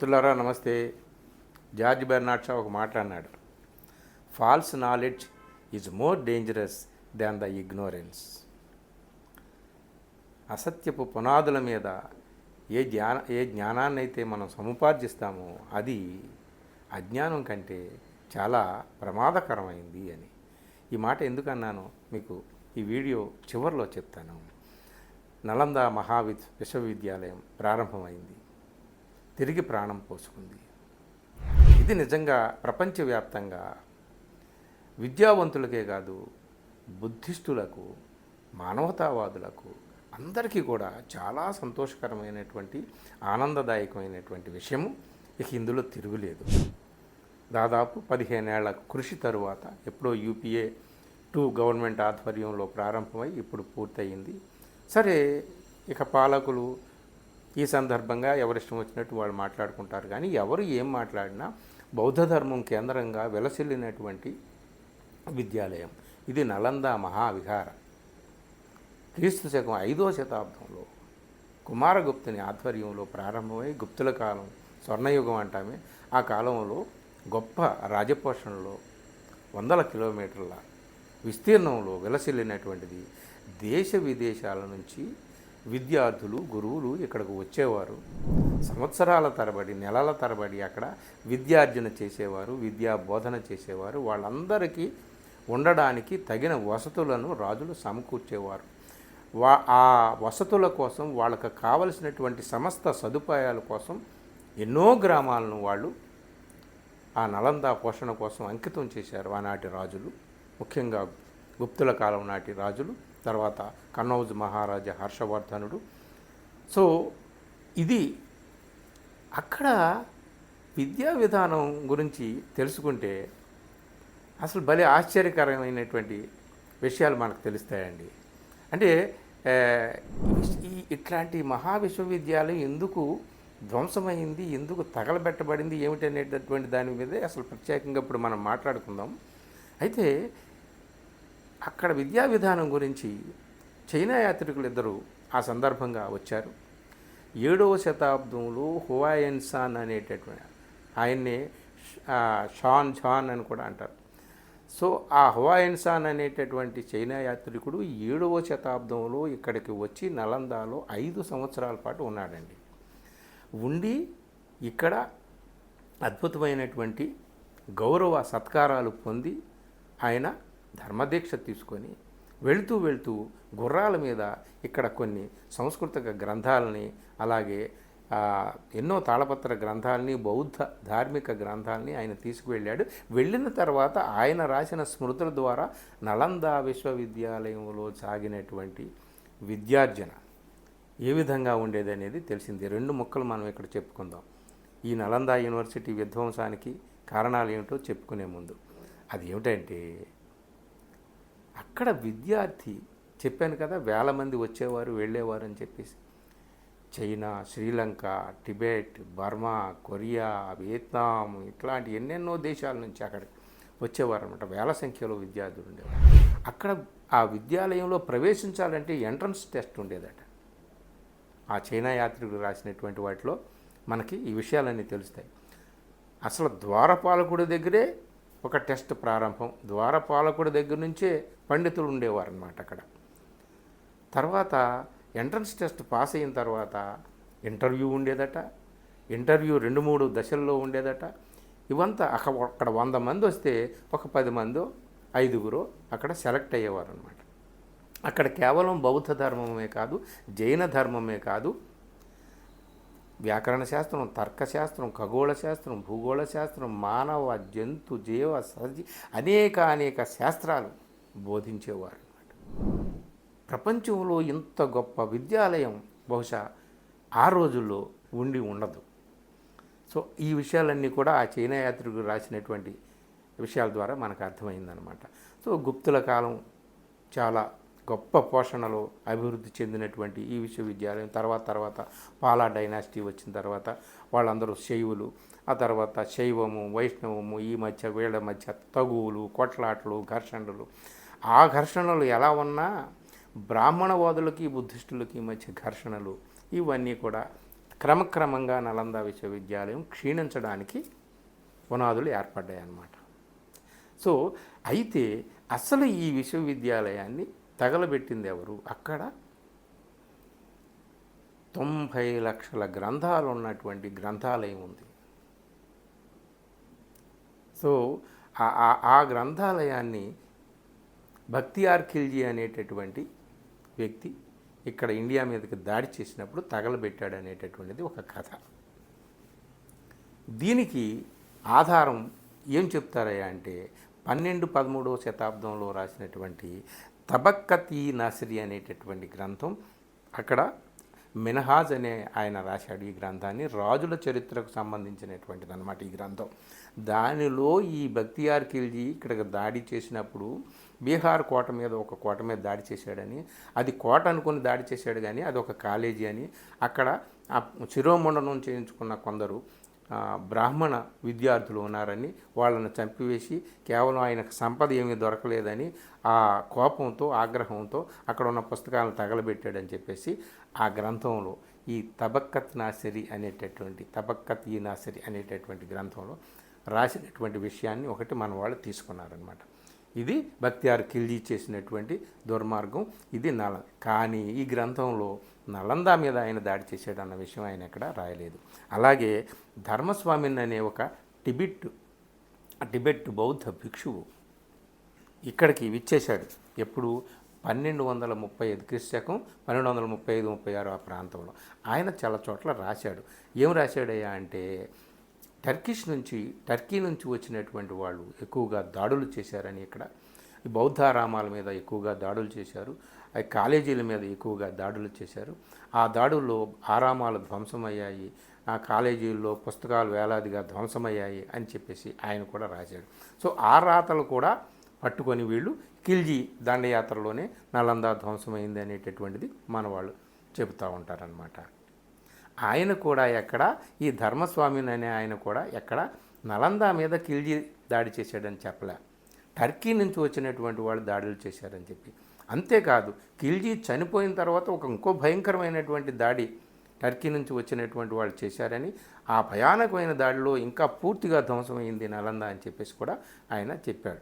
మిత్రులారా నమస్తే. George Bernard Shah ఒక మాట అన్నాడు, false knowledge is more dangerous than the ignorance. అసత్యపు పునాదుల మీద ఏ జ్ఞానాన్ని అయితే మనం సముపార్జిస్తామో అది అజ్ఞానం కంటే చాలా ప్రమాదకరమైంది అని. ఈ మాట ఎందుకన్నానో మీకు ఈ వీడియో చివరిలో చెప్తాను. నలంద విశ్వవిద్యాలయం ప్రారంభమైంది, తిరిగి ప్రాణం పోసుకుంది. ఇది నిజంగా ప్రపంచవ్యాప్తంగా విద్యావంతులకే కాదు, బుద్ధిస్టులకు, మానవతావాదులకు అందరికీ కూడా చాలా సంతోషకరమైనటువంటి ఆనందదాయకమైనటువంటి విషయము. ఇక ఇందులో తిరుగులేదు. దాదాపు 15 ఏళ్ల కృషి తరువాత ఎప్పుడో UPA 2 గవర్నమెంట్ ఆధ్వర్యంలో ప్రారంభమై ఇప్పుడు పూర్తయింది. సరే, ఇక పాలకులు ఈ సందర్భంగా ఎవరిష్టం వచ్చినట్టు వాళ్ళు మాట్లాడుకుంటారు. కానీ ఎవరు ఏం మాట్లాడినా బౌద్ధ ధర్మం కేంద్రంగా వెలసిల్లినటువంటి విద్యాలయం ఇది నలంద మహావిహార. క్రీస్తు శకం 5వ శతాబ్దంలో కుమారగుప్తుని ఆధ్వర్యంలో ప్రారంభమై గుప్తుల కాలం, స్వర్ణయుగం అంటామే, ఆ కాలంలో గొప్ప రాజపోషణలో 100 కిలోమీటర్ల విస్తీర్ణంలో వెలసిల్లినటువంటిది. దేశ విదేశాల నుంచి విద్యార్థులు, గురువులు ఇక్కడికి వచ్చేవారు. సంవత్సరాల తరబడి, నెలల తరబడి అక్కడ విద్యార్జన చేసేవారు, విద్యా బోధన చేసేవారు. వాళ్ళందరికీ ఉండడానికి తగిన వసతులను రాజులు సమకూర్చేవారు. ఆ వసతుల కోసం, వాళ్ళకు కావలసినటువంటి సమస్త సదుపాయాల కోసం ఎన్నో గ్రామాలను వాళ్ళు ఆ నలంద పోషణ కోసం అంకితం చేశారు ఆనాటి రాజులు, ముఖ్యంగా గుప్తుల కాలం నాటి రాజులు, తర్వాత కన్నౌజ్ మహారాజా హర్షవర్ధనుడు. సో ఇది అక్కడ విద్యా విధానం గురించి తెలుసుకుంటే అసలు భలే ఆశ్చర్యకరమైనటువంటి విషయాలు మనకు తెలుస్తాయండి. అంటే ఇట్లాంటి మహావిశ్వవిద్యాలయం ఎందుకు ధ్వంసమైంది, ఎందుకు తగలబెట్టబడింది, ఏమిటనేటటువంటి దాని మీదే అసలు ప్రత్యేకంగా ఇప్పుడు మనం మాట్లాడుకుందాం. అయితే అక్కడ విద్యా విధానం గురించి చైనా యాత్రికులు ఇద్దరు ఆ సందర్భంగా వచ్చారు. 7వ శతాబ్దంలో హువాయన్ సాన్ అనేటటువంటి ఆయన్నే షాన్ ఝాన్ అని కూడా అంటారు. సో ఆ హువాయన్ సాన్ అనేటటువంటి చైనా యాత్రికుడు 7వ శతాబ్దంలో ఇక్కడికి వచ్చి నలందాలో 5 సంవత్సరాల పాటు ఉన్నాడండి. ఉండి ఇక్కడ అద్భుతమైనటువంటి గౌరవ సత్కారాలు పొంది ఆయన ధర్మదీక్ష తీసుకొని వెళుతూ గుర్రాల మీద ఇక్కడ కొన్ని సంస్కృతిక గ్రంథాలని, అలాగే ఎన్నో తాళపత్ర గ్రంథాలని, బౌద్ధ ధార్మిక గ్రంథాలని ఆయన తీసుకువెళ్ళాడు. వెళ్ళిన తర్వాత ఆయన రాసిన స్మృతుల ద్వారా నలంద విశ్వవిద్యాలయంలో సాగినటువంటి విద్యార్జన ఏ విధంగా ఉండేది అనేది తెలిసింది. 2 ముక్కలు మనం ఇక్కడ చెప్పుకుందాం. ఈ నలంద యూనివర్సిటీ విధ్వంసానికి కారణాలు ఏమిటో చెప్పుకునే ముందు, అది ఏమిటంటే అక్కడ విద్యార్థి, చెప్పాను కదా, వేల మంది వచ్చేవారు, వెళ్ళేవారు అని చెప్పేసి. China, Sri Lanka, Tibet, Burma, Korea, Vietnam ఇట్లాంటి ఎన్నెన్నో దేశాల నుంచి అక్కడికి వచ్చేవారు అనమాట. వేల సంఖ్యలో విద్యార్థులు ఉండేవారు. అక్కడ ఆ విద్యాలయంలో ప్రవేశించాలంటే ఎంట్రన్స్ టెస్ట్ ఉండేదట. ఆ చైనా యాత్రికులు రాసినటువంటి వాటిలో మనకి ఈ విషయాలన్నీ తెలుస్తాయి. అసలు ద్వారపాలకుడి దగ్గరే ఒక టెస్ట్ ప్రారంభం. ద్వారపాలకుడి దగ్గర నుంచే పండితులు ఉండేవారు అన్నమాట అక్కడ. తర్వాత ఎంట్రన్స్ టెస్ట్ పాస్ అయిన తర్వాత ఇంటర్వ్యూ ఉండేదట. ఇంటర్వ్యూ 2-3 దశల్లో ఉండేదట. ఇవంతా అక్కడ 100 మంది వస్తే ఒక 10 మందో 5గురో అక్కడ సెలెక్ట్ అయ్యేవారు అనమాట. అక్కడ కేవలం బౌద్ధ ధర్మమే కాదు, జైన ధర్మమే కాదు, వ్యాకరణ శాస్త్రం, తర్కశాస్త్రం, ఖగోళ శాస్త్రం, భూగోళ శాస్త్రం, మానవ, జంతు, జీవ, సజీ అనేక శాస్త్రాలు బోధించేవారు అన్నమాట. ప్రపంచంలో ఇంత గొప్ప విద్యాలయం బహుశా ఆ రోజుల్లో ఉండదు. సో ఈ విషయాలన్నీ కూడా ఆ చైనా యాత్రికులు రాసినటువంటి విషయాల ద్వారా మనకు అర్థమైందనమాట. సో గుప్తుల కాలం చాలా గొప్ప పోషణలో అభివృద్ధి చెందినటువంటి ఈ విశ్వవిద్యాలయం తర్వాత పాలా డైనాసిటీ వచ్చిన తర్వాత వాళ్ళందరూ శైవులు, ఆ తర్వాత శైవము, వైష్ణవము, ఈ మధ్య వీళ్ళ మధ్య తగువులు, కొట్లాటలు, ఘర్షణలు. ఆ ఘర్షణలు ఎలా ఉన్నా బ్రాహ్మణవాదులకి, బుద్ధిస్టులకి మధ్య ఘర్షణలు ఇవన్నీ కూడా క్రమక్రమంగా నలంద విశ్వవిద్యాలయం క్షీణించడానికి పునాదులు ఏర్పడ్డాయి అన్నమాట. సో అయితే అసలు ఈ విశ్వవిద్యాలయాన్ని తగలబెట్టింది ఎవరు? అక్కడ 90 లక్షల గ్రంథాలు ఉన్నటువంటి గ్రంథాలయం ఉంది. సో ఆ గ్రంథాలయాన్ని బక్తియార్ ఖిల్జీ అనేటటువంటి వ్యక్తి ఇక్కడ ఇండియా మీదకి దాడి చేసినప్పుడు తగలబెట్టాడు అనేటటువంటిది ఒక కథ. దీనికి ఆధారం ఏం చెప్తారయ్యా అంటే 12-13వ శతాబ్దంలో రాసినటువంటి తబక్కత్-ఈ నాసిరి అనేటటువంటి గ్రంథం. అక్కడ మినహాజ్ అనే ఆయన రాశాడు ఈ గ్రంథాన్ని. రాజుల చరిత్రకు సంబంధించినటువంటిది అన్నమాట ఈ గ్రంథం. దానిలో ఈ బక్తియార్ ఖిల్జీ ఇక్కడికి దాడి చేసినప్పుడు బీహార్ కోట మీద ఒక కోట మీద దాడి చేశాడని, అది కోట అనుకుని దాడి చేశాడు కానీ అది ఒక కాలేజీ అని, అక్కడ శిరోమండనం చేయించుకున్న కొందరు బ్రాహ్మణ విద్యార్థులు ఉన్నారని వాళ్ళని చంపివేసి కేవలం ఆయనకు సంపద ఏమీ దొరకలేదని ఆ కోపంతో ఆగ్రహంతో అక్కడ ఉన్న పుస్తకాలను తగలబెట్టాడని చెప్పేసి ఆ గ్రంథంలో ఈ తబక్కత్-ఈ నాసిరి అనేటటువంటి గ్రంథంలో రాసినటువంటి విషయాన్ని ఒకటి మన వాళ్ళు తీసుకున్నారనమాట. ఇది బక్తియార్ ఖిల్జీ చేసినటువంటి దుర్మార్గం. ఇది కానీ ఈ గ్రంథంలో నలంద మీద ఆయన దాడి చేశాడు అన్న విషయం ఆయన ఎక్కడ రాయలేదు. అలాగే ధర్మస్వామిన్ అనే ఒక టిబెట్ బౌద్ధ భిక్షువు ఇక్కడికి విచ్చేశాడు. ఎప్పుడు 1235 క్రీస్తు 1235-36 ఆ ప్రాంతంలో. ఆయన చాలా చోట్ల రాశాడు. ఏం రాశాడయ్యా అంటే టర్కీ నుంచి వచ్చినటువంటి వాళ్ళు ఎక్కువగా దాడులు చేశారని, ఇక్కడ ఈ బౌద్ధారామాల మీద ఎక్కువగా దాడులు చేశారు, ఆ కాలేజీల మీద ఎక్కువగా దాడులు చేశారు. ఆ దాడుల్లో ఆరామాలు ధ్వంసమయ్యాయి, ఆ కాలేజీల్లో పుస్తకాలు వేలాదిగా ధ్వంసమయ్యాయి అని చెప్పేసి ఆయన కూడా రాశాడు. సో ఆ రాతలు కూడా పట్టుకొని వీళ్ళు ఖిల్జీ దండయాత్రలోనే నలంద ధ్వంసమైంది అనేటటువంటిది మన వాళ్ళు చెబుతూ ఉంటారనమాట. ఆయన కూడా ఎక్కడ ఈ ధర్మస్వామిని అనే ఆయన కూడా ఎక్కడ నలంద మీద ఖిల్జీ దాడి చేశాడని చెప్పలే, టర్కీ నుంచి వచ్చినటువంటి వాళ్ళు దాడులు చేశారని చెప్పి. అంతేకాదు ఖిల్జీ చనిపోయిన తర్వాత ఇంకో భయంకరమైనటువంటి దాడి టర్కీ నుంచి వచ్చినటువంటి వాళ్ళు చేశారని, ఆ భయానకమైన దాడిలో ఇంకా పూర్తిగా ధ్వంసమైంది నలంద అని చెప్పేసి కూడా ఆయన చెప్పాడు.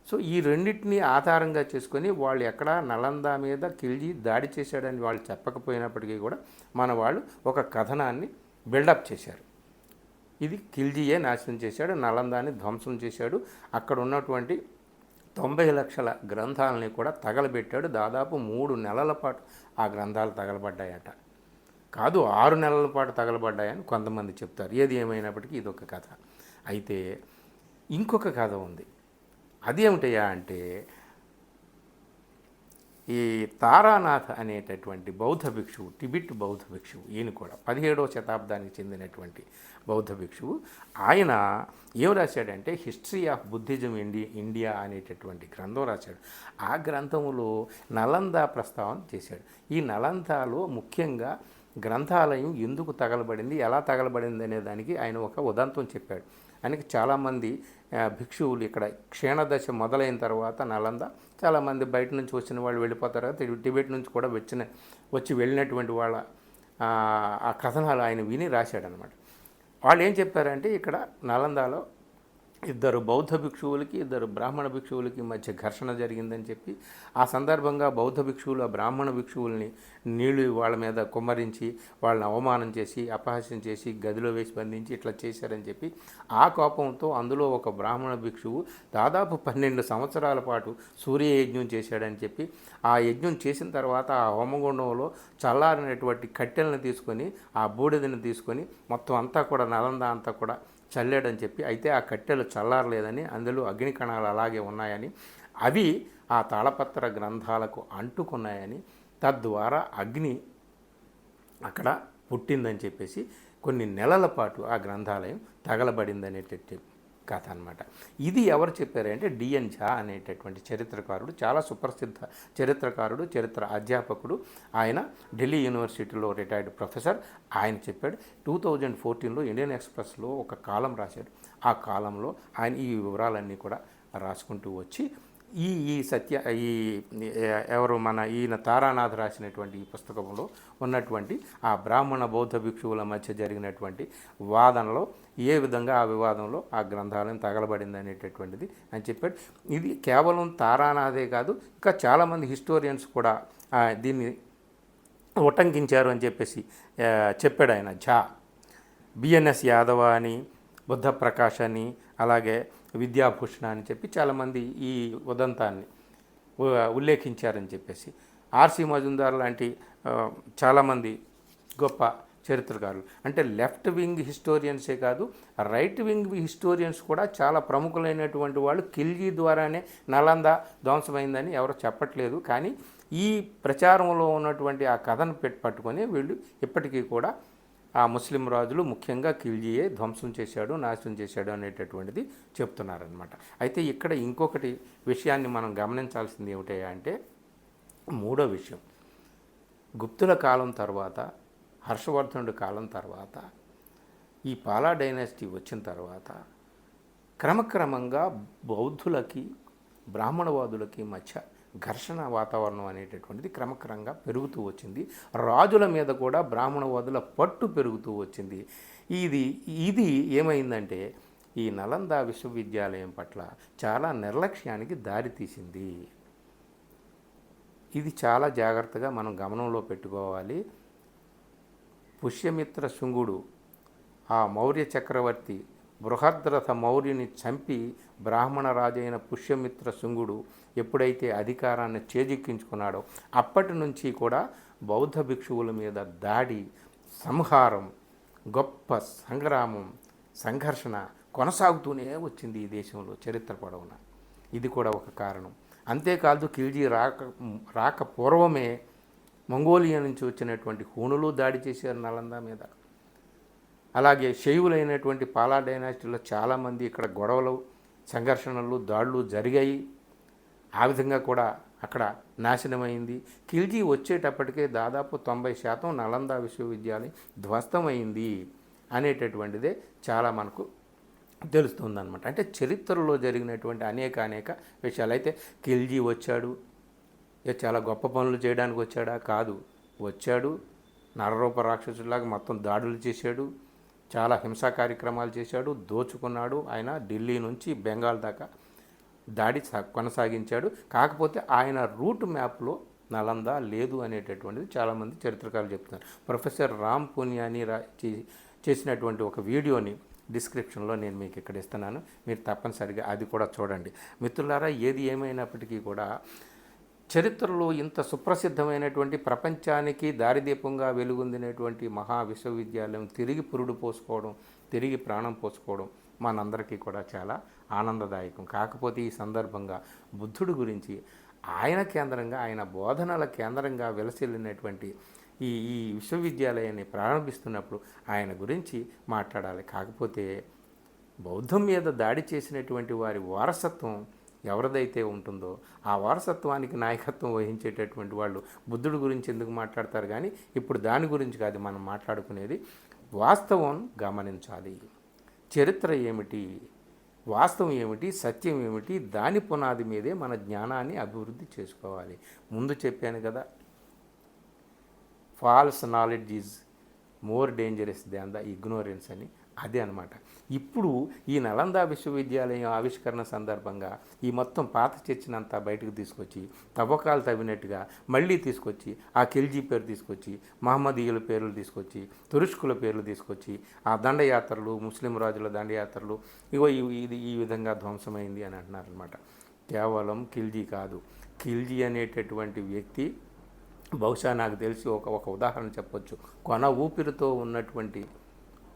సో ఈ రెండింటినీ ఆధారంగా చేసుకొని వాళ్ళు ఎక్కడ నలంద మీద ఖిల్జీ దాడి చేశాడని వాళ్ళు చెప్పకపోయినప్పటికీ కూడా మన వాళ్ళు ఒక కథనాన్ని బిల్డప్ చేశారు. ఇది ఖిల్జీయే నాశనం చేశాడు, నలందాన్ని ధ్వంసం చేశాడు, అక్కడ ఉన్నటువంటి 90 లక్షల గ్రంథాలని కూడా తగలబెట్టాడు. దాదాపు 3 నెలల పాటు ఆ గ్రంథాలు తగలబడ్డాయట. కాదు 6 నెలల పాటు తగలబడ్డాయని కొంతమంది చెప్తారు. ఏది ఏమైనప్పటికీ ఇదొక కథ. అయితే ఇంకొక కథ ఉంది. అదేమిటయ్యా అంటే ఈ తారానాథ్ అనేటటువంటి బౌద్ధ భిక్షువు, టిబెట్ బౌద్ధ భిక్షువు, ఈయన కూడా 17వ శతాబ్దానికి చెందినటువంటి బౌద్ధ భిక్షువు. ఆయన ఏం రాశాడంటే హిస్టరీ ఆఫ్ బుద్ధిజం ఇండియా అనేటటువంటి గ్రంథం రాశాడు. ఆ గ్రంథంలో నలంద ప్రస్తావన చేశాడు. ఈ నలందలో ముఖ్యంగా గ్రంథాలయం ఎందుకు తగలబడింది, ఎలా తగలబడింది అనే దానికి ఆయన ఒక ఉదంతం చెప్పాడు. ఆయనకి చాలామంది భిక్షువులు ఇక్కడ క్షీణదశ మొదలైన తర్వాత నలంద చాలామంది బయట నుంచి వచ్చిన వాళ్ళు వెళ్ళిపోతారు కదా, టిబెట్ నుంచి కూడా వచ్చి వెళ్ళినటువంటి వాళ్ళ ఆ కథనాలు ఆయన విని రాశాడనమాట. వాళ్ళు ఏం చెప్పారంటే ఇక్కడ నలందలో 2 బౌద్ధ భిక్షువులకి 2 బ్రాహ్మణ భిక్షువులకి మధ్య ఘర్షణ జరిగిందని చెప్పి, ఆ సందర్భంగా బౌద్ధ భిక్షువులు ఆ బ్రాహ్మణ భిక్షువుల్ని నీళ్లు వాళ్ళ మీద కుమ్మరించి వాళ్ళని అవమానం చేసి అపహాస్యం చేసి గదిలో వేసి బంధించి ఇట్లా చేశారని చెప్పి, ఆ కోపంతో అందులో ఒక బ్రాహ్మణ భిక్షువు దాదాపు 12 సంవత్సరాల పాటు సూర్యయజ్ఞం చేశాడని చెప్పి, ఆ యజ్ఞం చేసిన తర్వాత ఆ హోమగుండంలో చల్లారినటువంటి కట్టెలను తీసుకొని ఆ బూడిదని తీసుకొని మొత్తం అంతా కూడా నలంద అంతా కూడా చల్లాడని చెప్పి, అయితే ఆ కట్టెలు చల్లారలేదని, అందులో అగ్ని కణాలు అలాగే ఉన్నాయని, అవి ఆ తాళపత్ర గ్రంథాలకు అంటుకున్నాయని, తద్వారా అగ్ని అక్కడ పుట్టిందని చెప్పేసి కొన్ని నెలల పాటు ఆ గ్రంథాలయం తగలబడిందనేటటువంటి కథ అనమాట. ఇది ఎవరు చెప్పారంటే డిఎన్ ఝా అనేటటువంటి చరిత్రకారుడు, చాలా సుప్రసిద్ధ చరిత్రకారుడు, చరిత్ర అధ్యాపకుడు. ఆయన ఢిల్లీ యూనివర్సిటీలో రిటైర్డ్ ప్రొఫెసర్. ఆయన చెప్పాడు. 2014లో ఇండియన్ ఎక్స్ప్రెస్లో ఒక కాలం రాశాడు. ఆ కాలంలో ఆయన ఈ వివరాలన్నీ కూడా రాసుకుంటూ వచ్చి ఈ ఈ సత్య ఈ ఎవరు మన ఈయన తారానాథ్ రాసినటువంటి ఈ పుస్తకంలో ఉన్నటువంటి ఆ బ్రాహ్మణ బౌద్ధ భిక్షువుల మధ్య జరిగినటువంటి వాదనలో ఏ విధంగా ఆ వివాదంలో ఆ గ్రంథాలను తగలబడింది అనేటటువంటిది అని చెప్పాడు. ఇది కేవలం తారానాథే కాదు, ఇంకా చాలామంది హిస్టోరియన్స్ కూడా దీన్ని ఉటంకించారు అని చెప్పేసి చెప్పాడు ఆయన. బిఎన్ఎస్ యాదవ అని, బుద్ధ ప్రకాష్ అని, అలాగే విద్యాభూషణ అని చెప్పి చాలామంది ఈ ఉదంతాన్ని ఉల్లేఖించారని చెప్పేసి, ఆర్సి మజుందార్ లాంటి చాలామంది గొప్ప చరిత్రకారులు, అంటే లెఫ్ట్ వింగ్ హిస్టోరియన్సే కాదు రైట్ వింగ్ హిస్టోరియన్స్ కూడా చాలా ప్రముఖులైనటువంటి వాళ్ళు ఖిల్జీ ద్వారానే నలంద ధ్వంసమైందని ఎవరు చెప్పట్లేదు. కానీ ఈ ప్రచారంలో ఉన్నటువంటి ఆ కథను పట్టుకొని వీళ్ళు ఇప్పటికీ కూడా ఆ ముస్లిం రాజులు ముఖ్యంగా ఖిల్జీయే ధ్వంసం చేశాడు, నాశనం చేశాడు అనేటటువంటిది చెప్తున్నారనమాట. అయితే ఇక్కడ ఇంకొకటి విషయాన్ని మనం గమనించాల్సింది ఏమిటయ్యా అంటే, మూడో విషయం, గుప్తుల కాలం తర్వాత, హర్షవర్ధనుడి కాలం తర్వాత, ఈ పాలా డైనాసిటీ వచ్చిన తర్వాత క్రమక్రమంగా బౌద్ధులకి బ్రాహ్మణవాదులకి మధ్య ఘర్షణ వాతావరణం అనేటటువంటిది క్రమక్రమంగా పెరుగుతూ వచ్చింది. రాజుల మీద కూడా బ్రాహ్మణవాదుల పట్టు పెరుగుతూ వచ్చింది. ఇది ఏమైందంటే ఈ నలంద విశ్వవిద్యాలయం పట్ల చాలా నిర్లక్ష్యానికి దారితీసింది. ఇది చాలా జాగ్రత్తగా మనం గమనంలో పెట్టుకోవాలి. పుష్యమిత్ర శుంగుడు, ఆ మౌర్య చక్రవర్తి బృహద్రథ మౌర్యుని చంపి బ్రాహ్మణ రాజైన పుష్యమిత్ర శుంగుడు ఎప్పుడైతే అధికారాన్ని చేజిక్కించుకున్నాడో అప్పటి నుంచి కూడా బౌద్ధ భిక్షువుల మీద దాడి, సంహారం, గొప్ప సంగ్రామం, సంఘర్షణ కొనసాగుతూనే వచ్చింది ఈ దేశంలో చరిత్ర పొడవున. ఇది కూడా ఒక కారణం. అంతేకాదు ఖిల్జీ రాక పూర్వమే మంగోలియా నుంచి వచ్చినటువంటి హూణులు దాడి చేశారు నలంద మీద. అలాగే శైవులైనటువంటి పాలా డైనాసిటీలో చాలామంది ఇక్కడ గొడవలు, సంఘర్షణలు, దాడులు జరిగాయి. ఆ విధంగా కూడా అక్కడ నాశనమైంది. ఖిల్జీ వచ్చేటప్పటికే దాదాపు 90% నలంద విశ్వవిద్యాలయం ధ్వంసమైంది అనేటటువంటిదే చాలా మనకు తెలుస్తుందన్నమాట. అంటే చరిత్రలో జరిగినటువంటి అనేక విషయాలు. అయితే ఖిల్జీ వచ్చాడు, చాలా గొప్ప పనులు చేయడానికి వచ్చాడా? కాదు. వచ్చాడు, నరరూప రాక్షసులాగా మొత్తం దాడులు చేశాడు, చాలా హింసా కార్యక్రమాలు చేశాడు, దోచుకున్నాడు. ఆయన ఢిల్లీ నుంచి బెంగాల్ దాకా దాడి కొనసాగించాడు. కాకపోతే ఆయన రూట్ మ్యాప్లో నలంద లేదు అనేటటువంటిది చాలామంది చరిత్రకారులు చెప్తున్నారు. ప్రొఫెసర్ రామ్ పునియాని చేసినటువంటి ఒక వీడియోని డిస్క్రిప్షన్లో నేను మీకు ఇక్కడ ఇస్తున్నాను, మీరు తప్పనిసరిగా అది కూడా చూడండి. మిత్రులారా, ఏది ఏమైనప్పటికీ కూడా చరిత్రలో ఇంత సుప్రసిద్ధమైనటువంటి ప్రపంచానికి దారిదీపంగా వెలుగొందినటువంటి మహా విశ్వవిద్యాలయం తిరిగి పురుడు పోసుకోవడం, తిరిగి ప్రాణం పోసుకోవడం మనందరికీ కూడా చాలా ఆనందదాయకం. కాకపోతే ఈ సందర్భంగా బుద్ధుడి గురించి, ఆయన కేంద్రంగా, ఆయన బోధనల కేంద్రంగా విలసిల్లినటువంటి ఈ విశ్వవిద్యాలయాన్ని ప్రారంభిస్తున్నప్పుడు ఆయన గురించి మాట్లాడాలి. కాకపోతే బౌద్ధం మీద దాడి చేసినటువంటి వారి వారసత్వం ఎవరిదైతే ఉంటుందో ఆ వారసత్వానికి నాయకత్వం వహించేటటువంటి వాళ్ళు బుద్ధుడి గురించి ఎందుకు మాట్లాడతారు? కానీ ఇప్పుడు దాని గురించి కాదు మనం మాట్లాడుకునేది. వాస్తవం గమనించాలి. చరిత్ర ఏమిటి, వాస్తవం ఏమిటి, సత్యం ఏమిటి, దాని పునాది మీదే మన జ్ఞానాన్ని అభివృద్ధి చేసుకోవాలి. ముందు చెప్పాను కదా, falls knowledge is more dangerous than the ignorance అని. అదే అనమాట. ఇప్పుడు ఈ నలంద విశ్వవిద్యాలయం ఆవిష్కరణ సందర్భంగా ఈ మొత్తం పాత చర్చనంతా బయటకు తీసుకొచ్చి, తవ్వకాలు తవ్వినట్టుగా మళ్ళీ తీసుకొచ్చి, ఆ ఖిల్జీ పేరు తీసుకొచ్చి, మహమ్మదీయుల పేర్లు తీసుకొచ్చి, తురుష్కుల పేర్లు తీసుకొచ్చి, ఆ దండయాత్రలు, ముస్లిం రాజుల దండయాత్రలు, ఇది ఈ విధంగా ధ్వంసమైంది అని అంటున్నారనమాట. కేవలం ఖిల్జీ కాదు, ఖిల్జీ అనేటటువంటి వ్యక్తి బహుశా నాకు తెలిసి ఒక ఉదాహరణ చెప్పొచ్చు. కొన ఊపిరితో ఉన్నటువంటి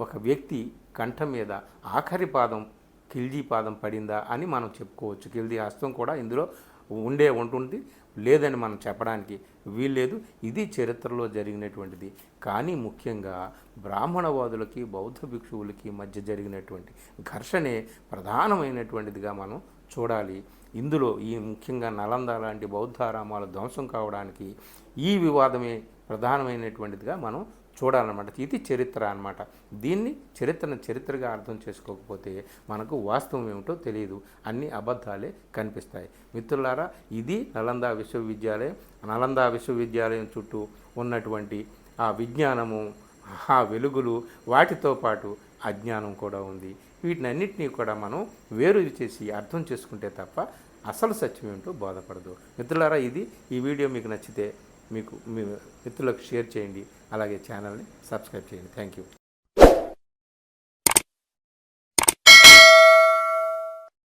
ఒక వ్యక్తి కంఠం మీద ఆఖరి పాదం ఖిల్జీ పాదం పడిందా అని మనం చెప్పుకోవచ్చు. ఖిల్జీ హస్తం కూడా ఇందులో ఉంటుంది, లేదని మనం చెప్పడానికి వీల్లేదు. ఇది చరిత్రలో జరిగినటువంటిది. కానీ ముఖ్యంగా బ్రాహ్మణవాదులకి బౌద్ధ భిక్షువులకి మధ్య జరిగినటువంటి ఘర్షణే ప్రధానమైనటువంటిదిగా మనం చూడాలి. ఇందులో ఈ ముఖ్యంగా నలంద లాంటి బౌద్ధారామాలు ధ్వంసం కావడానికి ఈ వివాదమే ప్రధానమైనటువంటిదిగా మనం చూడాలన్నమాట. ఇది చరిత్ర అన్నమాట. దీన్ని చరిత్రను చరిత్రగా అర్థం చేసుకోకపోతే మనకు వాస్తవం ఏమిటో తెలియదు, అన్ని అబద్ధాలే కనిపిస్తాయి. మిత్రులారా, ఇది నలంద విశ్వవిద్యాలయం. నలంద విశ్వవిద్యాలయం చుట్టూ ఉన్నటువంటి ఆ విజ్ఞానము, ఆ వెలుగులు, వాటితో పాటు అజ్ఞానం కూడా ఉంది. వీటినన్నిటినీ కూడా మనం వేరు చేసి అర్థం చేసుకుంటే తప్ప అసలు సత్యం ఏమిటో బోధపడదు. మిత్రులారా, ఈ వీడియో మీకు నచ్చితే మీ మిత్రులకు షేర్ చేయండి. అలాగే ఛానల్ని సబ్స్క్రైబ్ చేయండి. Thank you.